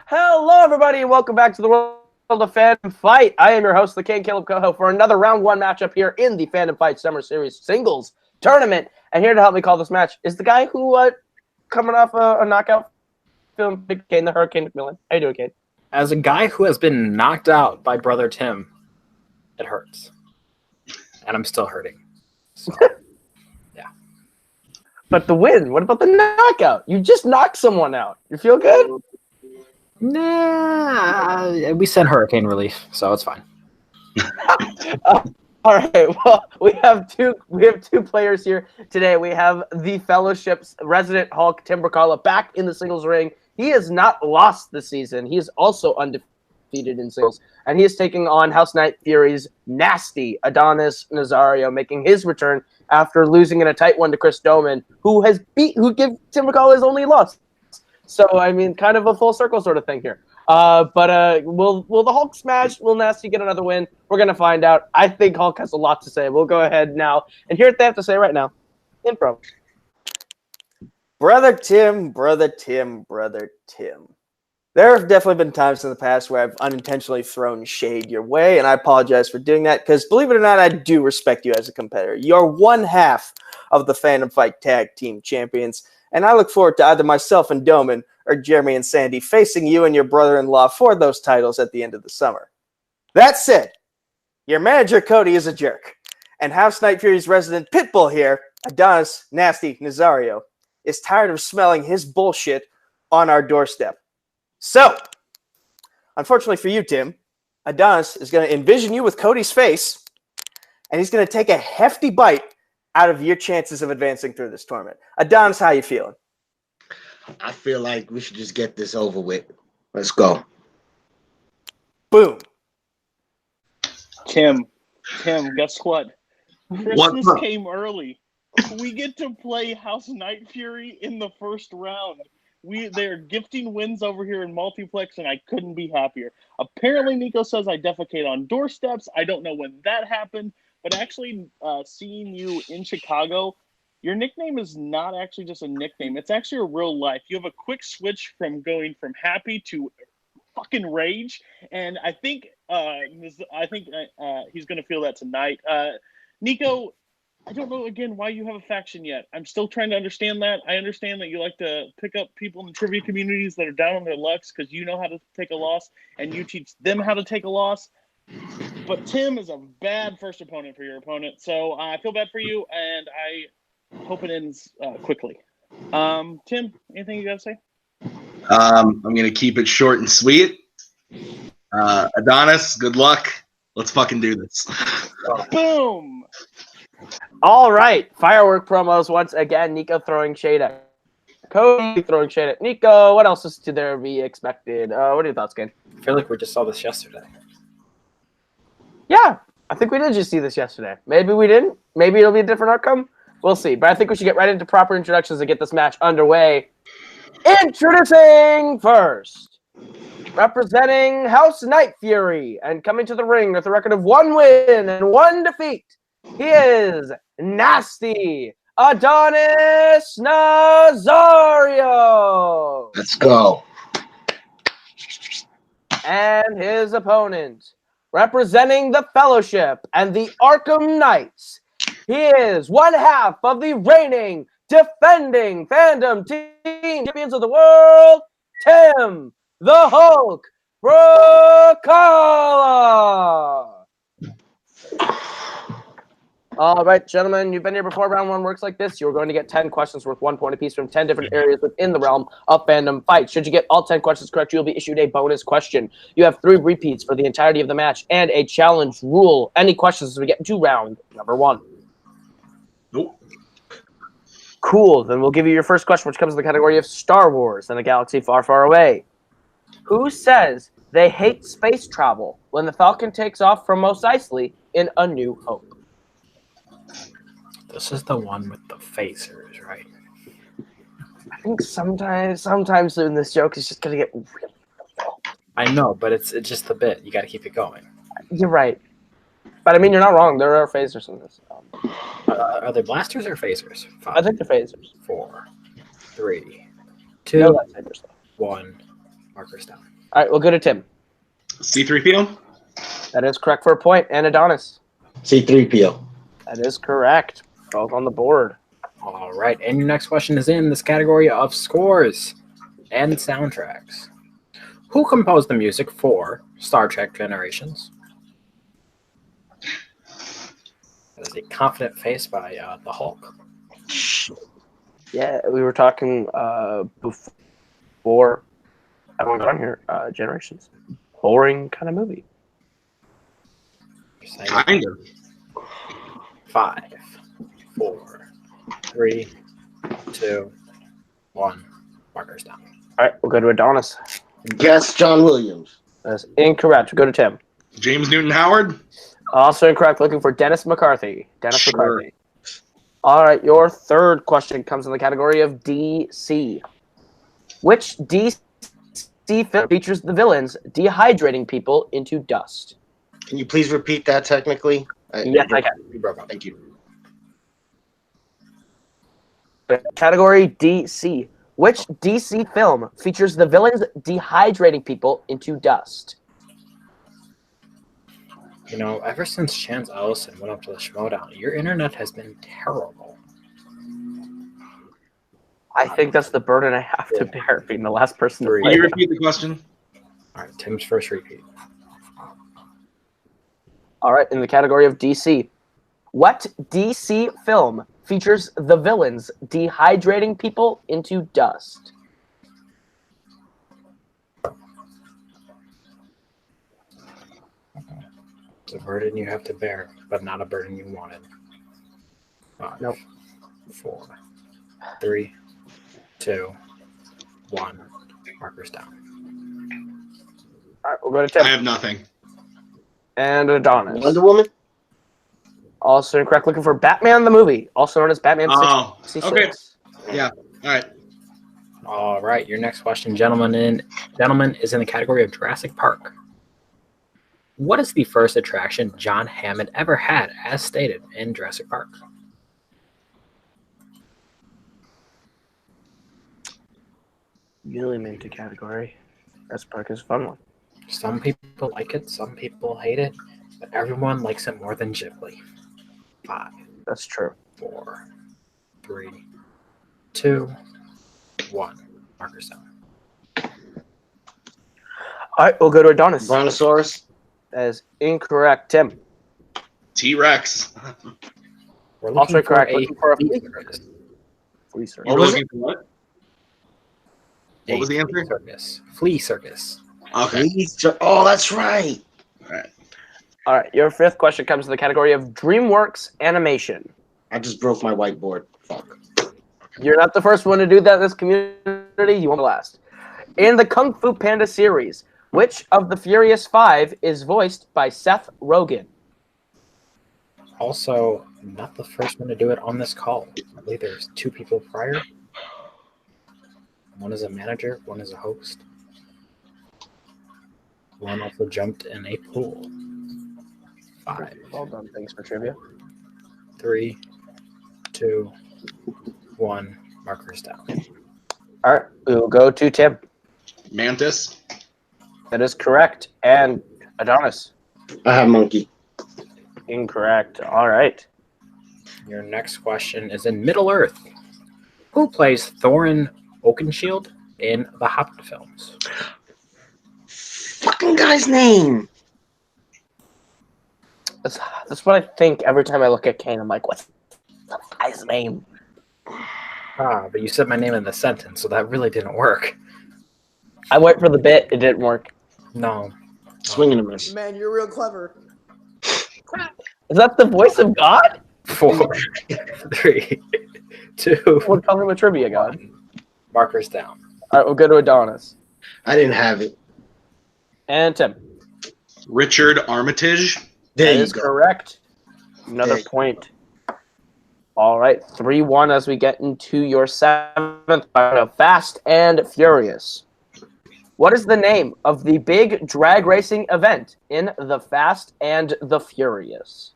Hello, everybody, and welcome back to the World of Fandom Fight. I am your host, the King, Kaleb Koho, for another Round 1 matchup here in the Fandom Fight Summer Series Singles Tournament. And here to help me call this match is the guy who, coming off a knockout film, Big Cain, the Hurricane McMillan. How you doing, Cain? As a guy who has been knocked out by brother Tim, it hurts. And I'm still hurting. So, yeah. But the win, what about the knockout? You just knocked someone out. You feel good? Nah, we sent hurricane relief, so it's fine. All right. Well, we have two players here today. We have the Fellowship's resident Hulk, Brzakala, back in the singles ring. He has not lost this season. He is also undefeated in singles, and he is taking on House Nightfury's nasty Adonis Nazario, making his return after losing in a tight one to Chris Doman, who gave Brzakala his only loss. So, I mean, kind of a full circle sort of thing here. But will the Hulk smash? Will Nasty get another win? We're going to find out. I think Hulk has a lot to say. We'll go ahead now and hear what they have to say right now. Intro. Brother Tim, brother Tim, brother Tim. There have definitely been times in the past where I've unintentionally thrown shade your way, and I apologize for doing that because, believe it or not, I do respect you as a competitor. You're one half of the Fandom Fight Tag Team Champions, and I look forward to either myself and Doman or Jeremy and Sandy facing you and your brother-in-law for those titles at the end of the summer. That said, your manager, Cody, is a jerk, and House Nightfury's resident pitbull here, Adonis Nasty Nazario, is tired of smelling his bullshit on our doorstep. So, unfortunately for you, Tim, Adonis is going to envision you with Cody's face, and he's going to take a hefty bite out of your chances of advancing through this tournament. Adonis, how you feeling? I feel like we should just get this over with. Let's go. Boom. Tim, guess what? Christmas came early. We get to play House Nightfury in the first round. They're gifting wins over here in Multiplex, and I couldn't be happier. Apparently, Nico says I defecate on doorsteps. I don't know when that happened, but actually seeing you in Chicago, your nickname is not actually just a nickname. It's actually a real life. You have a quick switch from going from happy to fucking rage, and I think he's going to feel that tonight. Nico, I don't know, again, why you have a faction yet. I'm still trying to understand that. I understand that you like to pick up people in the trivia communities that are down on their lucks because you know how to take a loss, and you teach them how to take a loss. But Tim is a bad first opponent for your opponent, so I feel bad for you, and I hope it ends quickly. Tim, anything you got to say? I'm going to keep it short and sweet. Adonis, good luck. Let's fucking do this. Boom! All right. Firework promos once again. Nico throwing shade at Cody, throwing shade at Nico. What else is to there be expected? What are your thoughts, Cain? I feel like we just saw this yesterday. Yeah, I think we did just see this yesterday. Maybe we didn't. Maybe it'll be a different outcome. We'll see. But I think we should get right into proper introductions to get this match underway. Introducing first, representing House Nightfury and coming to the ring with a record of 1 win and 1 defeat. He is Nasty Adonis Nazario. Let's go. And his opponent, representing the Fellowship and the Arkham Knights, he is one half of the reigning, defending Fandom Team Champions of the World, Tim the Hulk Brzakala. All right, gentlemen, you've been here before. Round 1 works like this. You're going to get 10 questions worth 1 point apiece from 10 different areas within the realm of Fandom Fight. Should you get all 10 questions correct, you'll be issued a bonus question. You have 3 repeats for the entirety of the match and a challenge rule. Any questions as we get into round number 1? Nope. Cool. Then we'll give you your first question, which comes in the category of Star Wars and a galaxy far, far away. Who says they hate space travel when the Falcon takes off from Mos Eisley in A New Hope? This is the one with the phasers, right? I think sometimes in this joke it's just gonna get really. I know, but it's just the bit. You got to keep it going. You're right, but I mean you're not wrong. There are phasers in this. Are they blasters or phasers? 5, I think they're phasers. 4, 3, 2, No, that's phasers. 1. Markers down. All right, we'll go to Tim. C3PO. That is correct for a point. And Adonis. C3PO. That is correct. Both on the board. All right, and your next question is in this category of scores and soundtracks. Who composed the music for Star Trek Generations? That is a confident face by the Hulk. Yeah, we were talking before everyone got on here. Generations. Boring kind of movie. Kind of. 5, 4, 3, 2, 1. Markers down. All right, we'll go to Adonis. Guess John Williams. That's incorrect. We'll go to Tim. James Newton Howard. Also incorrect. Looking for Dennis McCarthy. Dennis Sure. McCarthy. All right, your third question comes in the category of DC. Which DC film features the villains dehydrating people into dust? Can you please repeat that technically? Yes, I can. You broke up. Thank you. Category DC. Which DC film features the villains dehydrating people into dust? You know, ever since Chance Ellison went up to the Schmodown, your internet has been terrible. I think that's the burden I have to bear, being the last person to Can Can play you that. repeat the question? All right, Tim's first repeat. All right, in the category of DC. What DC film features the villains dehydrating people into dust? It's a burden you have to bear, but not a burden you wanted. 5, Nope. 4, 3, 2, 1. Markers down. All right, we'll go to I Tim. have nothing. And Adonis. Wonder Woman. Also incorrect. Looking for Batman the movie, also known as Batman Oh, 66. okay. Yeah. All right. All right, your next question, gentlemen, is in the category of Jurassic Park. What is the first attraction John Hammond ever had, as stated in Jurassic Park? Really into category. Jurassic Park is a fun one. Some people like it, some people hate it, but everyone likes it more than Ghibli. 5, That's true. 4, 3, 2, 1. Markers down. All right, we'll go to Adonis. Brontosaurus. That is incorrect. Tim. T-Rex. We're Also looking for correct. a Looking for a flea flea circus. flea circus. You're was looking for what? What was the answer? Flea circus. Flea circus. Okay. Oh, that's right. All right. All right, your fifth question comes in the category of DreamWorks animation. I just broke my whiteboard. Fuck. You're not the first one to do that in this community. You won't be last. In the Kung Fu Panda series, which of the Furious Five is voiced by Seth Rogen? Also, not the first one to do it on this call. I believe there's 2 people prior. One is a manager, one is a host. One also jumped in a pool. 5, Well done. Thanks for trivia. 3, 2, 1. Markers down. All right, we will go to Tim. Mantis. That is correct. And Adonis. I have monkey. Incorrect. All right. Your next question is in Middle Earth. Who plays Thorin Oakenshield in the Hobbit films? Fucking guy's name. That's what I think every time I look at Cain. I'm like, what's the guy's name? But you said my name in the sentence, so that really didn't work. I went for the bit. It didn't work. No. Swinging a miss. Man, you're real clever. Is that the voice of God? 4, 3, 2, We'll call him a trivia god. 1. Markers down. All right, we'll go to Adonis. I didn't have it. And Tim. Richard Armitage. There That you is go. correct. Another There you point. All right, 3-1 as we get into your seventh round of Fast and Furious. What is the name of the big drag racing event in the Fast and the Furious?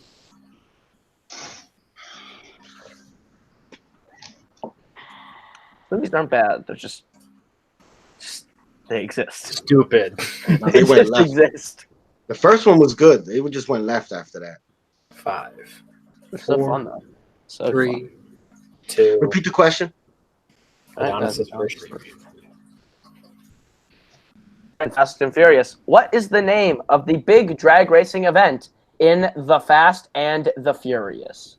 Movies aren't bad. They're just They exist. Stupid. No, they went just left. exist. The first one was good. They just went left after that. 5, They're so 4, fun though. So 3, fun. 2. Repeat the question. Adonis' first. Fast and Furious. What is the name of the big drag racing event in The Fast and the Furious?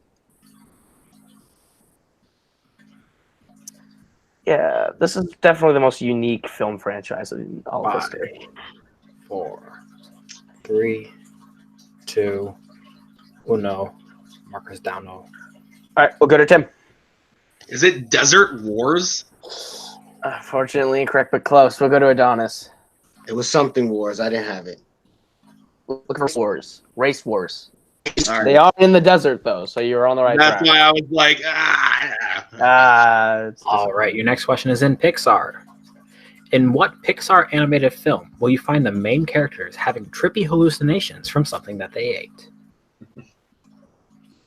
Yeah, this is definitely the most unique film franchise in all of 5, history. 4, 3, 2, 1. Markers down 0. All right, we'll go to Tim. Is it Desert Wars? Fortunately incorrect, but close. We'll go to Adonis. It was something wars. I didn't have it. Look for wars. Race wars. All right. They are in the desert, though, so you're on the right That's track. why I was like, It's All right, your next question is in Pixar. In what Pixar animated film will you find the main characters having trippy hallucinations from something that they ate?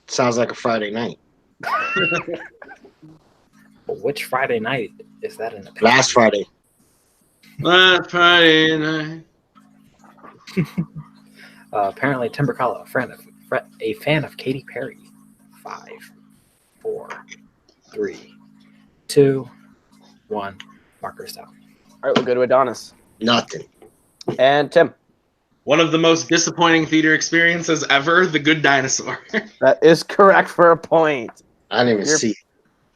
Sounds like a Friday night. But which Friday night is that in the Pixar? Last Friday. last Friday night. Apparently, Timberkala, a fan of Katy Perry. 5, 4, 3, 2, 1. Markers down. All right, we'll go to Adonis. Nothing. And Tim. One of the most disappointing theater experiences ever, The Good Dinosaur. That is correct for a point. I didn't even You're- see it.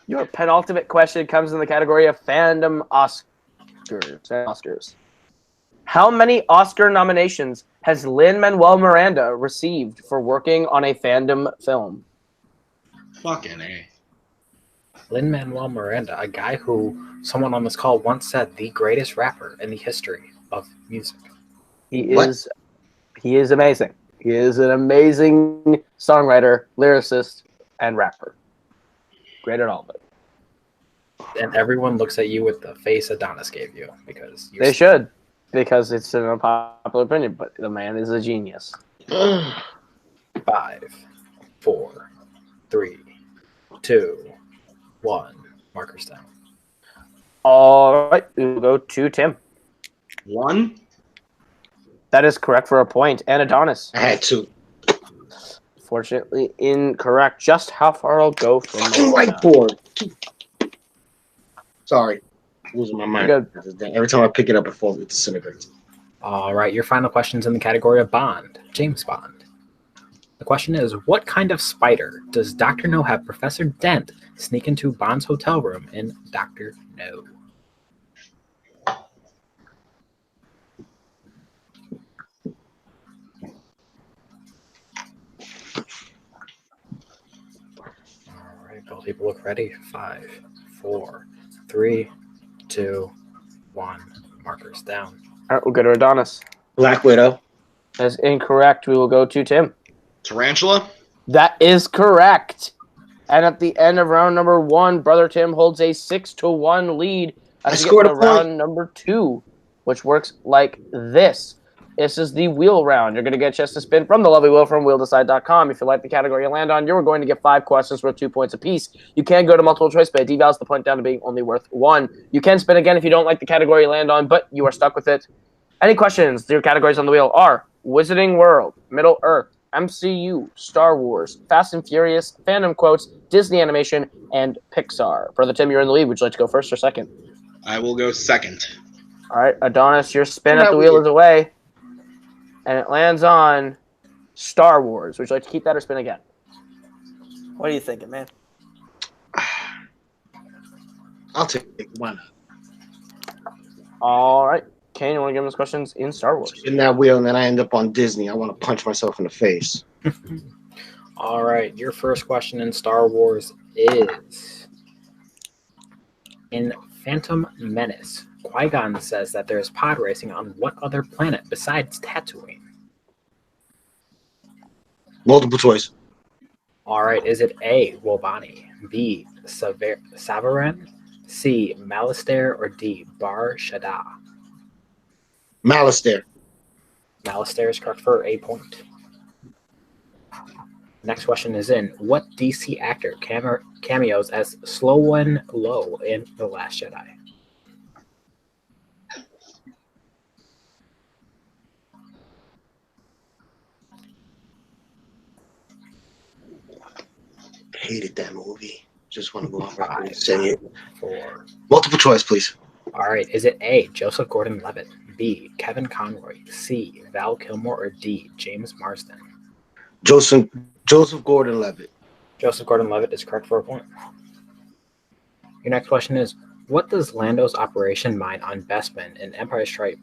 Your penultimate question comes in the category of Fandom Oscars. How many Oscar nominations has Lin-Manuel Miranda received for working on a fandom film? Fucking A. Lin-Manuel Miranda, a guy who someone on this call once said the greatest rapper in the history of music. He What? is amazing. He is an amazing songwriter, lyricist, and rapper. Great at all of it. And everyone looks at you with the face Adonis gave you because you're They should, because it's an unpopular opinion, but the man is a genius. 5, 4, 3, 2, 1. Markers down. All right, we'll go to Tim. 1. That is correct for a point. And Adonis. I had two. Fortunately, incorrect. Just how far I'll go from Fucking Moana. whiteboard. Sorry. Losing my mind. Good. Every time I pick it up, it disintegrates. All right, your final question's in the category of Bond, James Bond. The question is, what kind of spider does Dr. No have Professor Dent sneak into Bond's hotel room in Dr. No? All right, both people look ready. 5, 4, 3, 2, 1. Markers down. All right, we'll go to Adonis. Black Widow. That's incorrect. We will go to Tim. Tarantula. That is correct. And at the end of round number 1, Brother Tim holds a 6-1 lead I as we scored get a to point. round number 2, which works like this. This is the wheel round. You're going to get a chance to spin from the lovely wheel from wheeldecide.com. If you like the category you land on, you're going to get 5 questions worth 2 points apiece. You can go to multiple choice, but it devalues the point down to being only worth 1. You can spin again if you don't like the category you land on, but you are stuck with it. Any questions? Your categories on the wheel are Wizarding World, Middle Earth, MCU, Star Wars, Fast and Furious, Fandom Quotes, Disney Animation, and Pixar. Brother Tim, you're in the lead. Would you like to go first or second? I will go second. All right, Adonis, your spin Isn't at the that wheel weird? is away, and it lands on Star Wars. Would you like to keep that or spin again? What are you thinking, man? I'll take it. Why not? All right. Cain, you want to give us questions in Star Wars? Spin that wheel and then I end up on Disney. I want to punch myself in the face. All right, your first question in Star Wars is, in Phantom Menace, Qui-Gon says that there is pod racing on what other planet besides Tatooine? Multiple choice. All right, is it A, Wobani, B, Savaran, C, Malastare, or D, Bar Shaddaa? Malastare. Malastare is correct for a point. Next question is in, what DC actor cameos as Slowen Low in The Last Jedi? hated that movie. Just want to go on record 5, and say it. 4. Multiple choice, please. All right. Is it A, Joseph Gordon-Levitt, B, Kevin Conroy, C, Val Kilmer, or D, James Marsden? Joseph Gordon-Levitt. Joseph Gordon-Levitt is correct for a point. Your next question is, what does Lando's operation mine on Bespin in Empire Strike?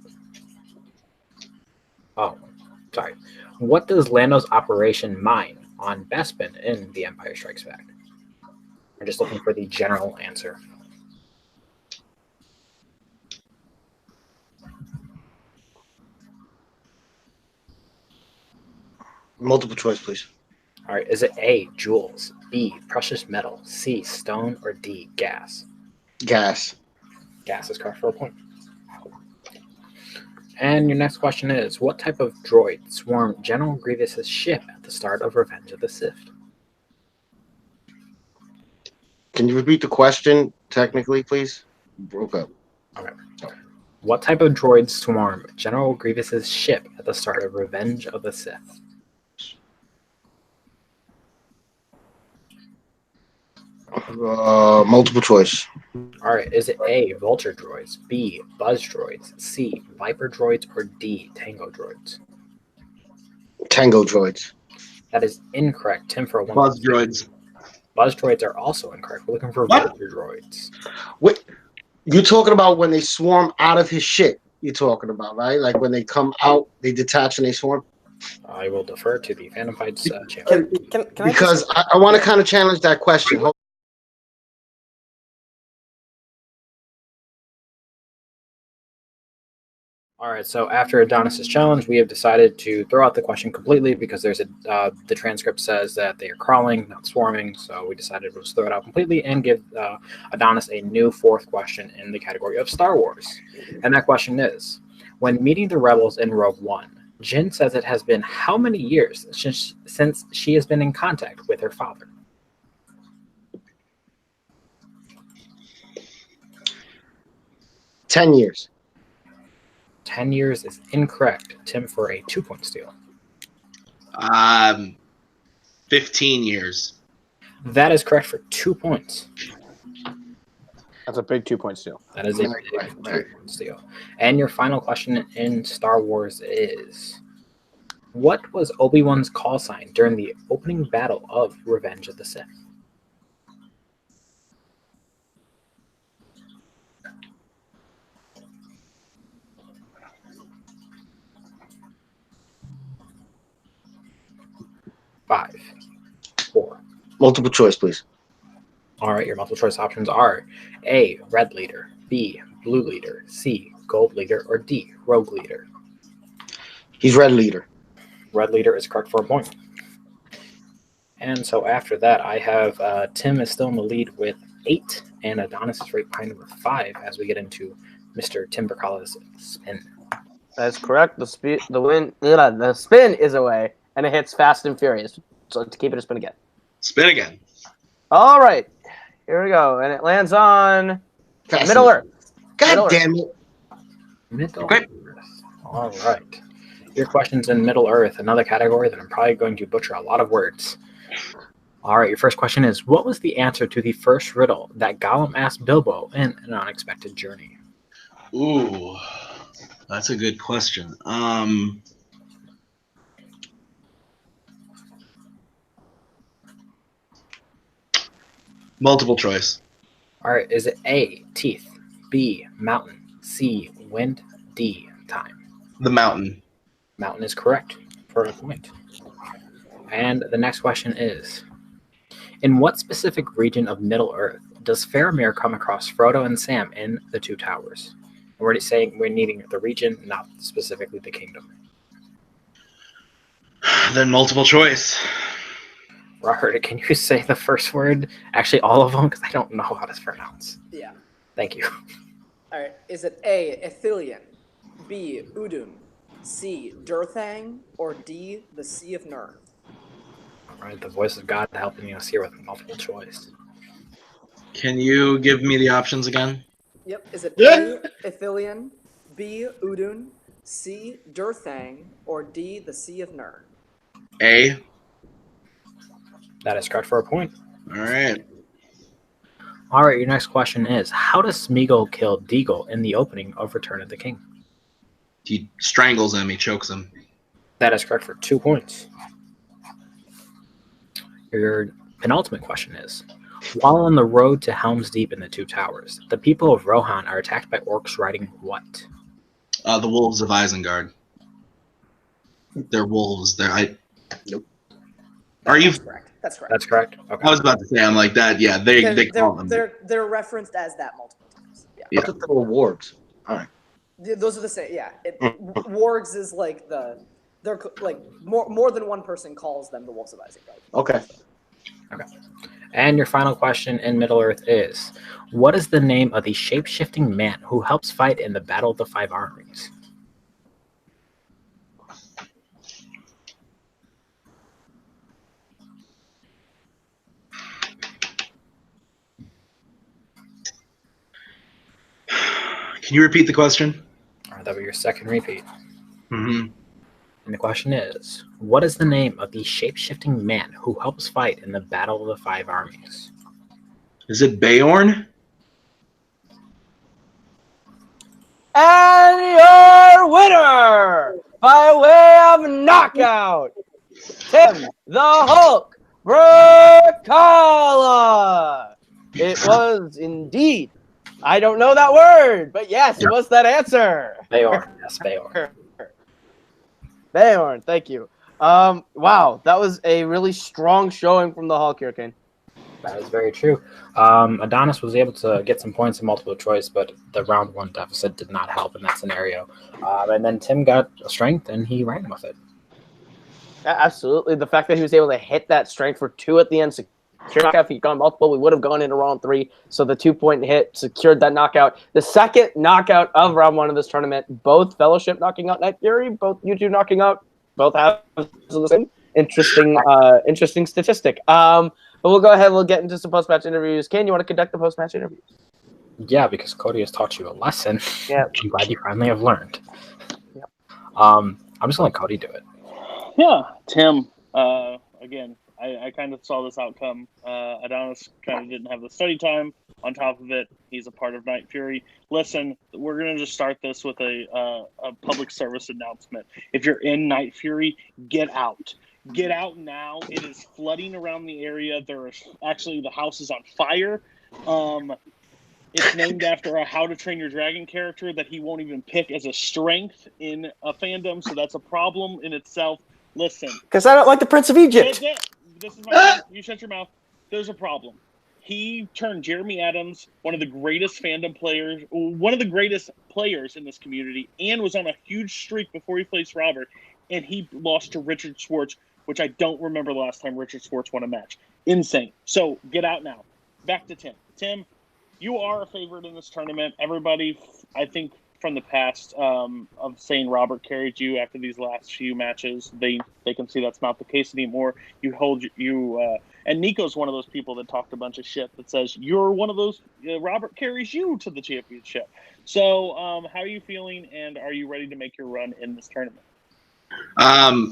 Oh, sorry. What does Lando's operation mine on Bespin in The Empire Strikes Back? We're just looking for the general answer. Multiple choice, please. All right. Is it A, jewels, B, precious metal, C, stone, or D, gas? Gas. Gas is correct for a point. And your next question is, what type of droid swarmed General Grievous's ship at the start of Revenge of the Sith? Can you repeat the question technically, please? Broke up. Okay. What type of droid swarmed General Grievous's ship at the start of Revenge of the Sith? Multiple choice. All right. Is it A, vulture droids, B, buzz droids, C, viper droids, or D, tango droids? Tango droids. That is incorrect. Tim for a 1. Buzz droids. Buzz droids are also incorrect. We're looking for What? vulture droids. What? You're talking about when they swarm out of his ship. You're talking about, right? Like when they come out, they detach and they swarm. I will defer to the Fandom Fights channel. Can Because I want to kind of challenge that question. All right, so after Adonis' challenge, we have decided to throw out the question completely because there's the transcript says that they are crawling, not swarming. So we decided to just throw it out completely and give Adonis a new 4th question in the category of Star Wars. And that question is, when meeting the rebels in Rogue One, Jyn says it has been how many years since she has been in contact with her father? $10. 10 years is incorrect. Tim for a 2-point steal. 15 years. That is correct for 2 points. That's a big 2-point steal. That is a big 2-point steal. And your final question in Star Wars is, what was Obi-Wan's call sign during the opening battle of Revenge of the Sith? Five, 4. Multiple choice, please. All right, your multiple choice options are A, red leader, B, blue leader, C, gold leader, or D, rogue leader. He's red leader. Red leader is correct for a point. And so after that, I have Tim is still in the lead with 8, and Adonis is right behind him with 5 as we get into Mr. Tim Brzakala's spin. That's correct. The spin is away, and it hits Fast and Furious. So to keep it a spin again. Spin again. All right, here we go, and it lands on Fast Middle Earth. God Middle damn it. Middle Okay. Earth. All right. Your question's in Middle Earth, another category that I'm probably going to butcher a lot of words. All right, your first question is, what was the answer to the first riddle that Gollum asked Bilbo in An Unexpected Journey? Ooh, that's a good question. Multiple choice. All right, is it A, teeth, B, mountain, C, wind, D, time? The mountain. Mountain is correct for a point. And the next question is, in what specific region of Middle Earth does Faramir come across Frodo and Sam in The Two Towers? We're already saying we're needing the region, not specifically the kingdom. Then multiple choice. Robert, can you say the first word? Actually, all of them, because I don't know how to pronounce. Yeah. Thank you. All right. Is it A, Ithilien, B, Udun, C, Durthang, or D, the Sea of Nirn? All right, the voice of God helping us here with multiple choice. Can you give me the options again? Yep. Is it A, Ithilien, B, Udun, C, Durthang, or D, the Sea of Nirn? A. That is correct for a point. All right. All right, your next question is, how does Smeagol kill Deagle in the opening of Return of the King? He strangles him. He chokes him. That is correct for 2 points. Your penultimate question is, while on the road to Helm's Deep in the Two Towers, the people of Rohan are attacked by orcs riding what? The Wolves of Isengard. They're wolves. Nope. Are you? That's correct. That's correct. That's correct. Okay. I was about to say, I'm like that. Yeah, they call them. They're referenced as that multiple times. Yeah. Yeah. I thought they were wargs. All right. Those are the same. Yeah. Wargs is like they're like more than one person calls them the Wolves of Isengard. Okay. Okay. And your final question in Middle Earth is, what is the name of the shape-shifting man who helps fight in the Battle of the Five Armies? Can you repeat the question? All right, that will be your second repeat. Mm-hmm. And the question is, what is the name of the shape-shifting man who helps fight in the Battle of the Five Armies? Is it Beorn? And your winner by way of knockout, Tim the Hulk Brzakala. It was indeed. I don't know that word, but yes, it was that answer. Beorn. Yes, Beorn. Beorn, thank you. Wow, that was a really strong showing from the Hulk here, Cain. That is very true. Adonis was able to get some points in multiple choice, but the round one deficit did not help in that scenario. And then Tim got a strength, and he ran with it. Absolutely. The fact that he was able to hit that strength for 2 at the end, secure knockout. If he'd gone multiple, we would have gone into round 3. So the 2-point hit secured that knockout. The second knockout of round 1 of this tournament, both Fellowship knocking out Nightfury, both you two knocking out, both have the same. Interesting statistic. But we'll go ahead. We'll get into some post-match interviews. Cain, you want to conduct the post-match interviews? Yeah, because Cody has taught you a lesson. Yeah. I'm glad you finally have learned. Yeah. I'm just going to let Cody do it. Yeah, Tim, again, I kind of saw this outcome. Adonis kind of didn't have the study time. On top of it, he's a part of Nightfury. Listen, we're going to just start this with a public service announcement. If you're in Nightfury, get out. Get out now. It is flooding around the area. There is actually, the house is on fire. It's named after a How to Train Your Dragon character that he won't even pick as a strength in a fandom, so that's a problem in itself. Listen. Because I don't like the Prince of Egypt. This is my you shut your mouth. There's a problem. He turned Jeremy Adams, one of the greatest fandom players, one of the greatest players in this community, and was on a huge streak before he faced Robert, and he lost to Richard Schwartz, which I don't remember the last time Richard Schwartz won a match. Insane. So get out now. Back to Tim. Tim, you are a favorite in this tournament. Everybody, I think, from the past of saying Robert carried you after these last few matches, they can see that's not the case anymore. And Nico's one of those people that talked a bunch of shit that says you're one of those. Robert carries you to the championship. So how are you feeling, and are you ready to make your run in this tournament?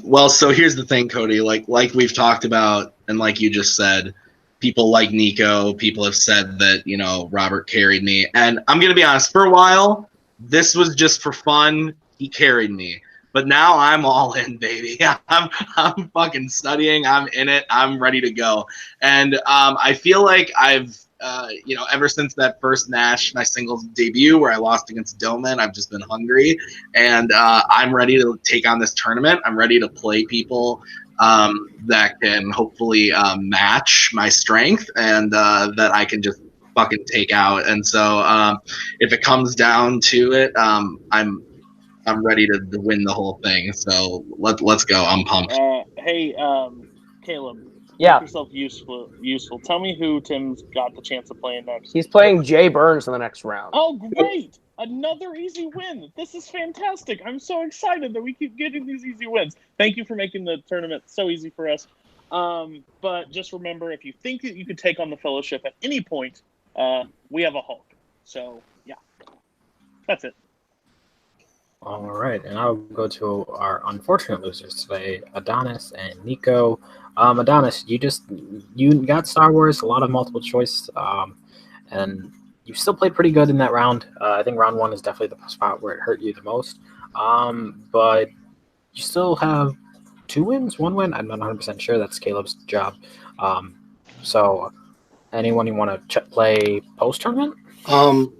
Well, so here's the thing, Cody. Like we've talked about, and like you just said, people like Nico, people have said that, Robert carried me. And I'm going to be honest, for a while, this was just for fun. He carried me. But now I'm all in, baby. I'm fucking studying. I'm in it. I'm ready to go. And I feel like I've, ever since that first Nash, my singles debut where I lost against Doman, I've just been hungry. And I'm ready to take on this tournament. I'm ready to play people that can hopefully match my strength and that I can just fucking take out. And so if it comes down to it, I'm ready to win the whole thing. So let's go. I'm pumped. Hey, Kaleb. Yeah. Make yourself useful. Tell me who Tim's got the chance of playing next. He's playing Jay Burns in the next round. Oh, great! Another easy win. This is fantastic. I'm so excited that we keep getting these easy wins. Thank you for making the tournament so easy for us. But just remember, if you think that you could take on the Fellowship at any point, we have a Hulk. So, yeah. That's it. All right, and I'll go to our unfortunate losers today, Adonis and Nico. Adonis, you got Star Wars, a lot of multiple choice, and you still played pretty good in that round. I think round 1 is definitely the spot where it hurt you the most. But you still have 2 wins, 1 win. I'm not 100% sure. That's Caleb's job. So, anyone you want to play post tournament?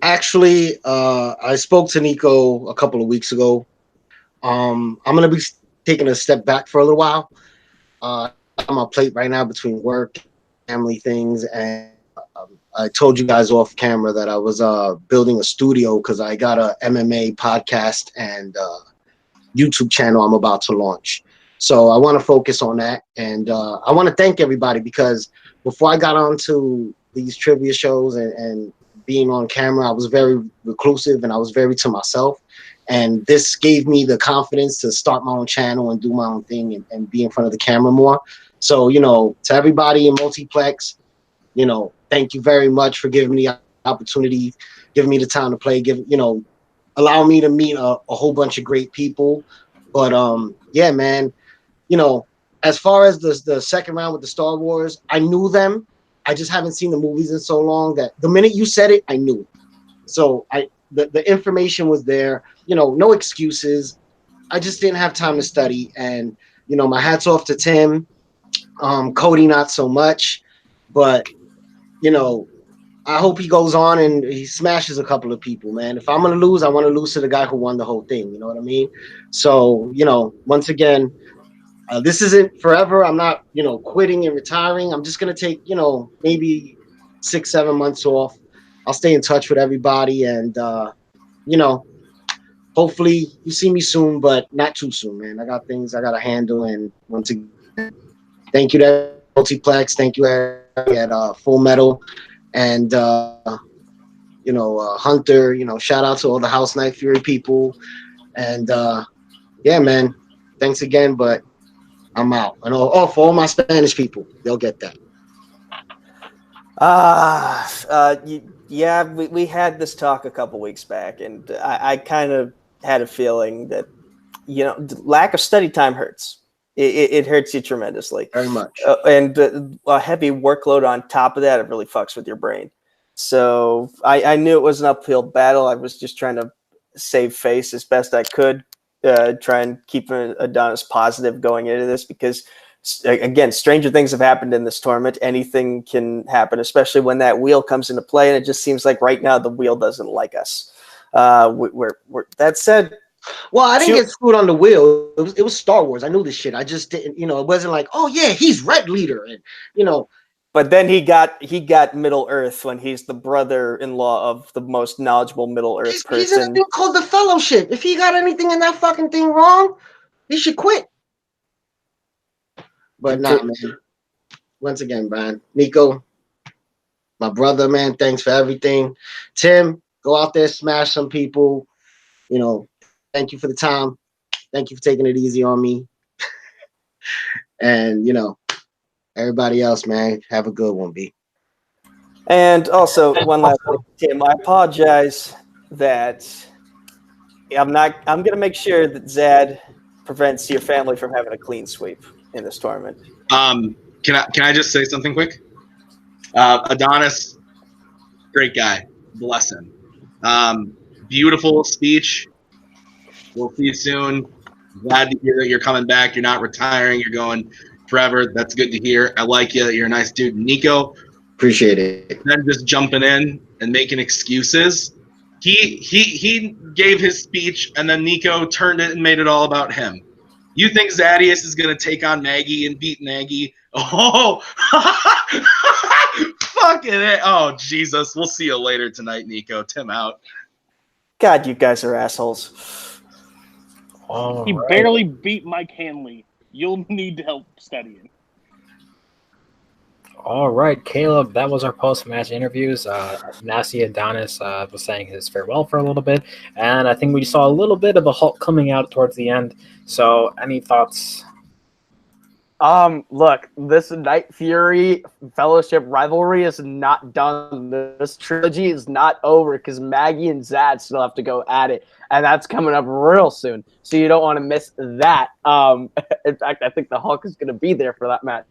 Actually, I spoke to Nico a couple of weeks ago. I'm gonna be taking a step back for a little while. I'm on my plate right now between work, family things, and I told you guys off camera that I was building a studio because I got a MMA podcast and YouTube channel I'm about to launch. So I want to focus on that, and I want to thank everybody because before I got onto these trivia shows and being on camera, I was very reclusive and I was very to myself. And this gave me the confidence to start my own channel and do my own thing and be in front of the camera more. So, to everybody in Multiplex, thank you very much for giving me the opportunity, giving me the time to play, allow me to meet a whole bunch of great people. But yeah, man, as far as the second round with the Star Wars, I knew them. I just haven't seen the movies in so long that the minute you said it, I knew it. So the information was there, no excuses. I just didn't have time to study. And, my hat's off to Tim, Cody, not so much, but, I hope he goes on and he smashes a couple of people, man. If I'm going to lose, I want to lose to the guy who won the whole thing. You know what I mean? So, once again, this isn't forever. I'm not, quitting and retiring. I'm just going to take, maybe 6-7 months off. I'll stay in touch with everybody and, hopefully you see me soon, but not too soon, man. I got things I got to handle. And once again, thank you to Multiplex. Thank you at Full Metal. And, Hunter, shout out to all the House Nightfury people. And, yeah, man, thanks again, but I'm out. And for all my Spanish people, they'll get that. Yeah, we had this talk a couple weeks back, and I kind of had a feeling that, lack of study time hurts. It hurts you tremendously. Very much. And a heavy workload on top of that, it really fucks with your brain. So I knew it was an uphill battle. I was just trying to save face as best I could, try and keep Adonis positive going into this because, again, stranger things have happened in this tournament. Anything can happen, especially when that wheel comes into play. And it just seems like right now the wheel doesn't like us. That said, well, I didn't get screwed on the wheel. It was Star Wars. I knew this shit. I just didn't, it wasn't like, oh yeah, he's Red Leader, and But then he got Middle Earth when he's the brother-in-law of the most knowledgeable Middle Earth person. He's in a thing called the Fellowship. If he got anything in that fucking thing wrong, he should quit. But nah, man. Once again, Brian, Nico, my brother, man, thanks for everything. Tim, go out there, smash some people. Thank you for the time. Thank you for taking it easy on me. And, everybody else, man, have a good one, B. And also, one last thing, Tim, I apologize that I'm going to make sure that Zad prevents your family from having a clean sweep in this tournament. Can I just say something quick? Adonis, great guy. Bless him. Beautiful speech. We'll see you soon. Glad to hear that you're coming back. You're not retiring. You're going forever. That's good to hear. I like you. You're a nice dude. Nico. Appreciate it. Then just jumping in and making excuses. He gave his speech, and then Nico turned it and made it all about him. You think Zaddeus is going to take on Maggie and beat Maggie? Oh, fucking it. Oh, Jesus. We'll see you later tonight, Nico. Tim out. God, you guys are assholes. He barely beat Mike Hanley. You'll need help studying. All right, Caleb, that was our post-match interviews. Nasty Adonis was saying his farewell for a little bit, and I think we saw a little bit of the Hulk coming out towards the end. So any thoughts? Look, this Night Fury Fellowship rivalry is not done. This trilogy is not over because Maggie and Zad still have to go at it, and that's coming up real soon. So you don't want to miss that. In fact, I think the Hulk is going to be there for that match.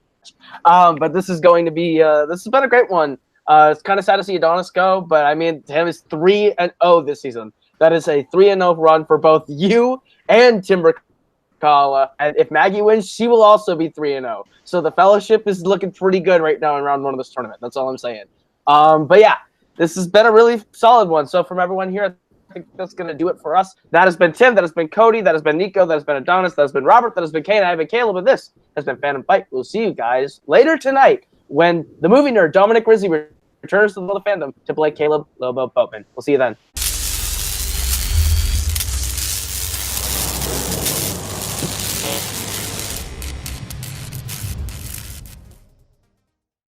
But this is going to be this has been a great one. It's kind of sad to see Adonis go, but I mean, him is 3-0 this season. That is a 3-0 run for both you and Timber. And if Maggie wins, she will also be 3-0. So the Fellowship is looking pretty good right now in round one of this tournament. That's all I'm saying. But yeah, this has been a really solid one. So from everyone here, I think that's going to do it for us. That has been Tim. That has been Cody. That has been Nico. That has been Adonis. That has been Robert. That has been Cain. I have been Caleb. And this has been Fandom Fight. We'll see you guys later tonight when the movie nerd Dominic Rizzi returns to the Fandom to play Caleb Lobo Boatman. We'll see you then.